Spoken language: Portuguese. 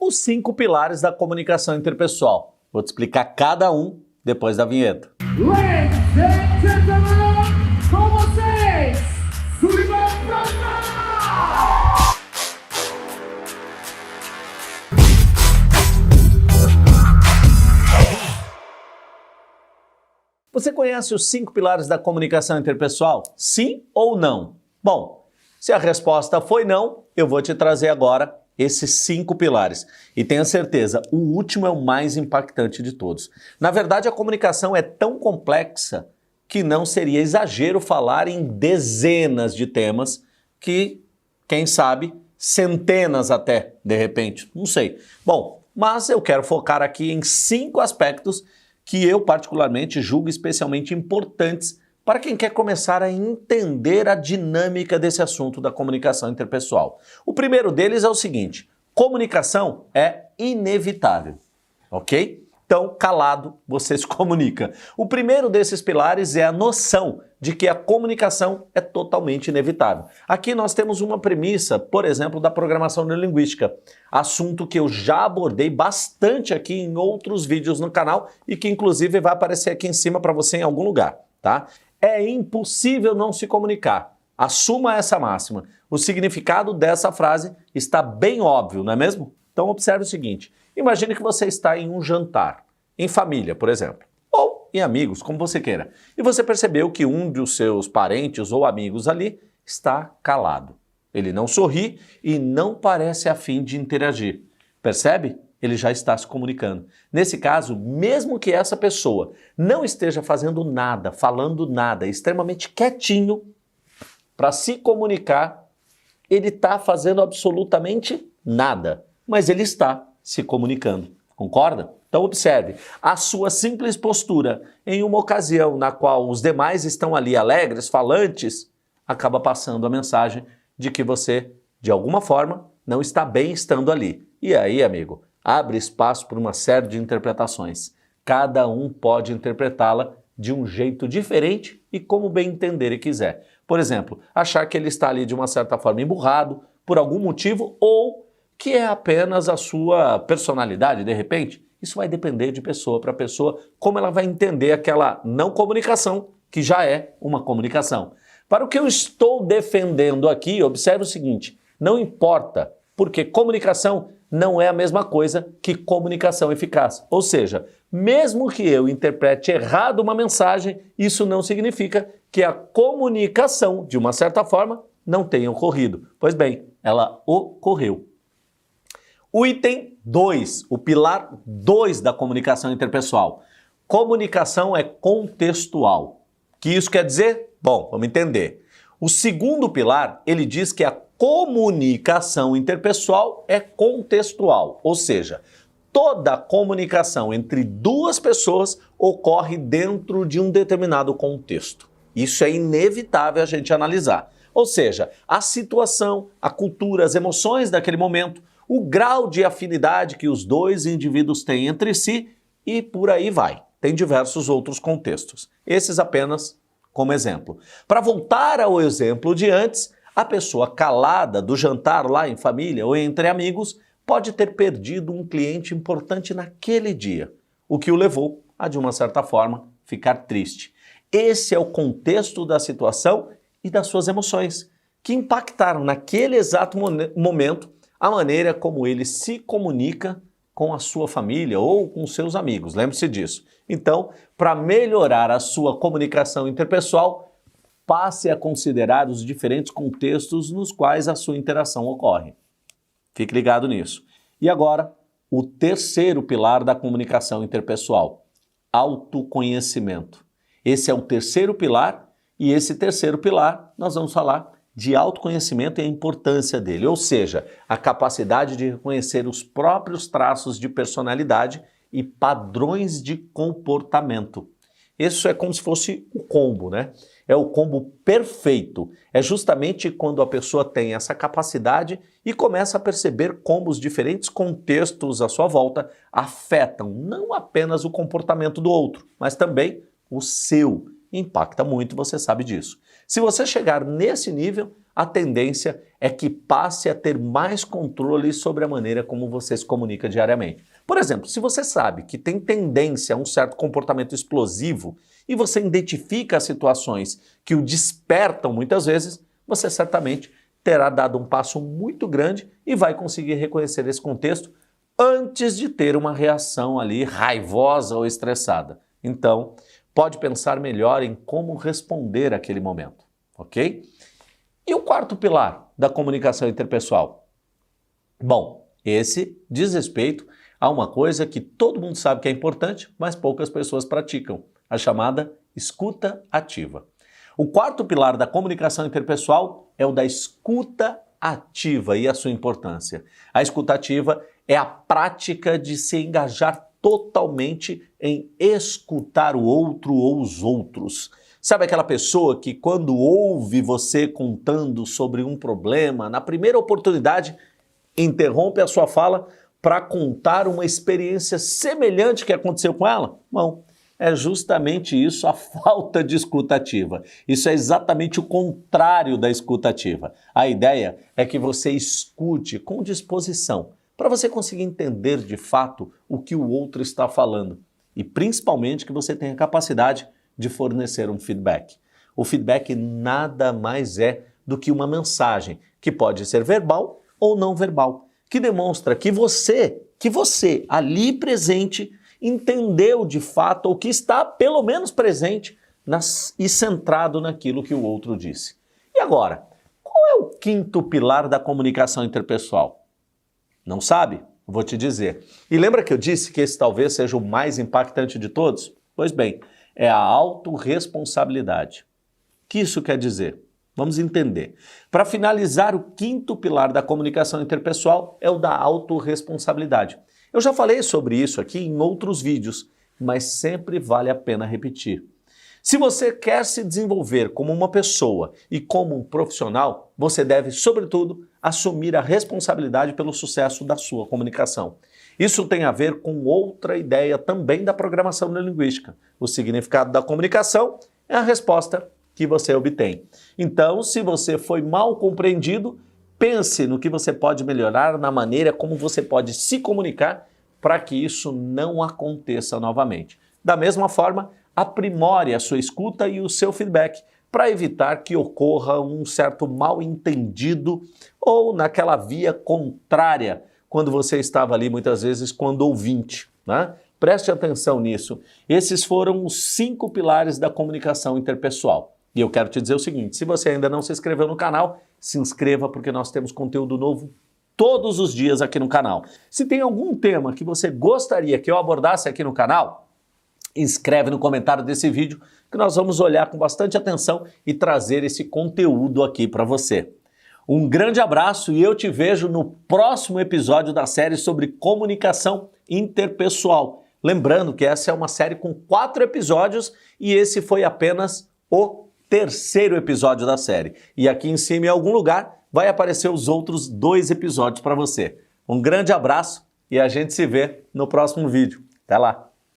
os 5 pilares da comunicação interpessoal. Vou te explicar cada um depois da vinheta. Ladies and gentlemen, com vocês, Sullivan Brother! Você conhece os 5 pilares da comunicação interpessoal? Sim ou não? Bom, se a resposta foi não, eu vou te trazer agora esses 5 pilares. E tenha certeza, o último é o mais impactante de todos. Na verdade, a comunicação é tão complexa que não seria exagero falar em dezenas de temas que, quem sabe, centenas até, de repente, não sei. Bom, mas eu quero focar aqui em 5 aspectos que eu particularmente julgo especialmente importantes para quem quer começar a entender a dinâmica desse assunto da comunicação interpessoal. O primeiro deles é o seguinte: comunicação é inevitável, ok? Então, calado, você se comunica. O primeiro desses pilares é a noção de que a comunicação é totalmente inevitável. Aqui nós temos uma premissa, por exemplo, da programação neurolinguística, assunto que eu já abordei bastante aqui em outros vídeos no canal e que inclusive vai aparecer aqui em cima para você em algum lugar, tá? É impossível não se comunicar. Assuma essa máxima. O significado dessa frase está bem óbvio, não é mesmo? Então observe o seguinte: imagine que você está em um jantar, em família, por exemplo, ou em amigos, como você queira, e você percebeu que um dos seus parentes ou amigos ali está calado. Ele não sorri e não parece a fim de interagir. Percebe? Ele já está se comunicando. Nesse caso, mesmo que essa pessoa não esteja fazendo nada, falando nada, extremamente quietinho para se comunicar, ele está fazendo absolutamente nada, mas ele está se comunicando. Concorda? Então observe, a sua simples postura em uma ocasião na qual os demais estão ali alegres, falantes, acaba passando a mensagem de que você, de alguma forma, não está bem estando ali. E aí, amigo, abre espaço para uma série de interpretações. Cada um pode interpretá-la de um jeito diferente e como bem entender e quiser. Por exemplo, achar que ele está ali de uma certa forma emburrado, por algum motivo, ou que é apenas a sua personalidade, de repente. Isso vai depender de pessoa para pessoa, como ela vai entender aquela não comunicação, que já é uma comunicação. Para o que eu estou defendendo aqui, observe o seguinte: não importa, porque comunicação não é a mesma coisa que comunicação eficaz. Ou seja, mesmo que eu interprete errado uma mensagem, isso não significa que a comunicação, de uma certa forma, não tenha ocorrido. Pois bem, ela ocorreu. O item 2, o pilar 2 da comunicação interpessoal. Comunicação é contextual. O que isso quer dizer? Bom, vamos entender. O segundo pilar, ele diz que a comunicação interpessoal é contextual, ou seja, toda comunicação entre duas pessoas ocorre dentro de um determinado contexto. Isso é inevitável a gente analisar. Ou seja, a situação, a cultura, as emoções daquele momento, o grau de afinidade que os dois indivíduos têm entre si e por aí vai. Tem diversos outros contextos. Esses apenas como exemplo. Para voltar ao exemplo de antes, a pessoa calada do jantar lá em família ou entre amigos pode ter perdido um cliente importante naquele dia, o que o levou a, de uma certa forma, ficar triste. Esse é o contexto da situação e das suas emoções, que impactaram naquele exato momento a maneira como ele se comunica com a sua família ou com seus amigos. Lembre-se disso. Então, para melhorar a sua comunicação interpessoal, passe a considerar os diferentes contextos nos quais a sua interação ocorre. Fique ligado nisso. E agora, o terceiro pilar da comunicação interpessoal, autoconhecimento. Esse é o terceiro pilar e esse terceiro pilar nós vamos falar de autoconhecimento e a importância dele, ou seja, a capacidade de reconhecer os próprios traços de personalidade e padrões de comportamento. Isso é como se fosse o combo, né? É o combo perfeito. É justamente quando a pessoa tem essa capacidade e começa a perceber como os diferentes contextos à sua volta afetam não apenas o comportamento do outro, mas também o seu. Impacta muito, você sabe disso. Se você chegar nesse nível, a tendência é que passe a ter mais controle sobre a maneira como você se comunica diariamente. Por exemplo, se você sabe que tem tendência a um certo comportamento explosivo e você identifica as situações que o despertam muitas vezes, você certamente terá dado um passo muito grande e vai conseguir reconhecer esse contexto antes de ter uma reação ali raivosa ou estressada. Então, pode pensar melhor em como responder àquele momento, ok? E o quarto pilar da comunicação interpessoal? Bom, esse diz respeito a uma coisa que todo mundo sabe que é importante, mas poucas pessoas praticam, a chamada escuta ativa. O quarto pilar da comunicação interpessoal é o da escuta ativa e a sua importância. A escuta ativa é a prática de se engajar totalmente em escutar o outro ou os outros. Sabe aquela pessoa que quando ouve você contando sobre um problema, na primeira oportunidade, interrompe a sua fala para contar uma experiência semelhante que aconteceu com ela? Não, é justamente isso a falta de escuta ativa. Isso é exatamente o contrário da escuta ativa. A ideia é que você escute com disposição, para você conseguir entender de fato o que o outro está falando e principalmente que você tenha capacidade de fornecer um feedback. O feedback nada mais é do que uma mensagem, que pode ser verbal ou não verbal, que demonstra que você ali presente, entendeu de fato ou que está pelo menos presente e centrado naquilo que o outro disse. E agora, qual é o quinto pilar da comunicação interpessoal? Não sabe? Vou te dizer. E lembra que eu disse que esse talvez seja o mais impactante de todos? Pois bem, é a autorresponsabilidade. O que isso quer dizer? Vamos entender. Para finalizar, o quinto pilar da comunicação interpessoal é o da autorresponsabilidade. Eu já falei sobre isso aqui em outros vídeos, mas sempre vale a pena repetir. Se você quer se desenvolver como uma pessoa e como um profissional, você deve, sobretudo, assumir a responsabilidade pelo sucesso da sua comunicação. Isso tem a ver com outra ideia também da programação neurolinguística. O significado da comunicação é a resposta que você obtém. Então, se você foi mal compreendido, pense no que você pode melhorar na maneira como você pode se comunicar para que isso não aconteça novamente. Da mesma forma, aprimore a sua escuta e o seu feedback para evitar que ocorra um certo mal-entendido ou naquela via contrária quando você estava ali muitas vezes quando ouvinte, né? Preste atenção nisso. Esses foram os 5 pilares da comunicação interpessoal. E eu quero te dizer o seguinte, se você ainda não se inscreveu no canal, se inscreva porque nós temos conteúdo novo todos os dias aqui no canal. Se tem algum tema que você gostaria que eu abordasse aqui no canal, escreve no comentário desse vídeo que nós vamos olhar com bastante atenção e trazer esse conteúdo aqui para você. Um grande abraço e eu te vejo no próximo episódio da série sobre comunicação interpessoal. Lembrando que essa é uma série com 4 episódios e esse foi apenas o 3º episódio da série. E aqui em cima, em algum lugar, vai aparecer os outros 2 episódios para você. Um grande abraço e a gente se vê no próximo vídeo. Até lá!